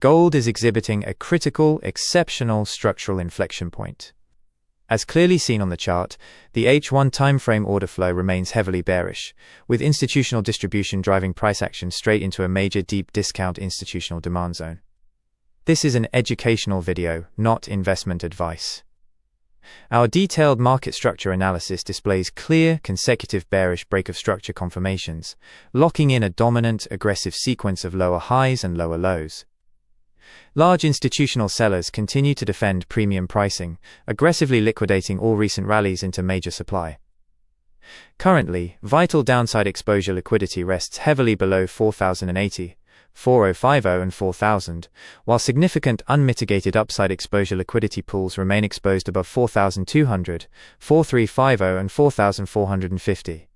Gold is exhibiting a critical, exceptional structural inflection point. As clearly seen on the chart, the H1 timeframe order flow remains heavily bearish, with institutional distribution driving price action straight into a major deep discount institutional demand zone. This is an educational video, not investment advice. Our detailed market structure analysis displays clear, consecutive bearish break of structure confirmations, locking in a dominant, aggressive sequence of lower highs and lower lows. Large institutional sellers continue to defend premium pricing, aggressively liquidating all recent rallies into major supply. Currently, vital downside exposure liquidity rests heavily below 4,080, 4,050 and 4,000, while significant unmitigated upside exposure liquidity pools remain exposed above 4,200, 4,350 and 4,450.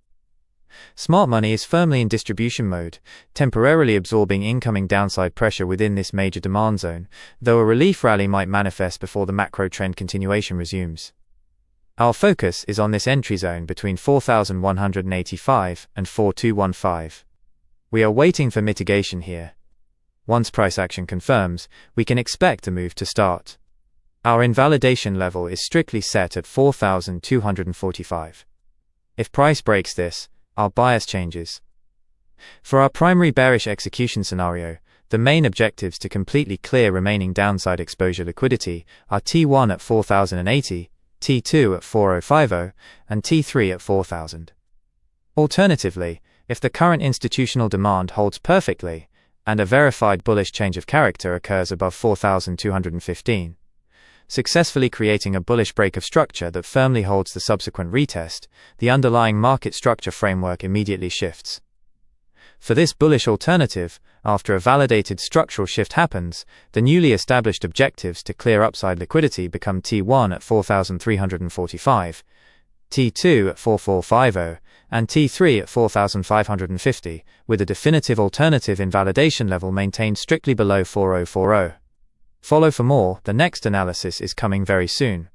Smart money is firmly in distribution mode, temporarily absorbing incoming downside pressure within this major demand zone, though a relief rally might manifest before the macro trend continuation resumes. Our focus is on this entry zone between 4,185 and 4,215. We are waiting for mitigation here. Once price action confirms, we can expect a move to start. Our invalidation level is strictly set at 4,245. If price breaks this, our bias changes. For our primary bearish execution scenario, the main objectives to completely clear remaining downside exposure liquidity are T1 at 4,080, T2 at 4,050, and T3 at 4,000. Alternatively, if the current institutional demand holds perfectly, and a verified bullish change of character occurs above 4,215, successfully creating a bullish break of structure that firmly holds the subsequent retest, the underlying market structure framework immediately shifts. For this bullish alternative, after a validated structural shift happens, the newly established objectives to clear upside liquidity become T1 at 4,345, T2 at 4,450, and T3 at 4,550, with a definitive alternative invalidation level maintained strictly below 4,040. Follow for more. The next analysis is coming very soon.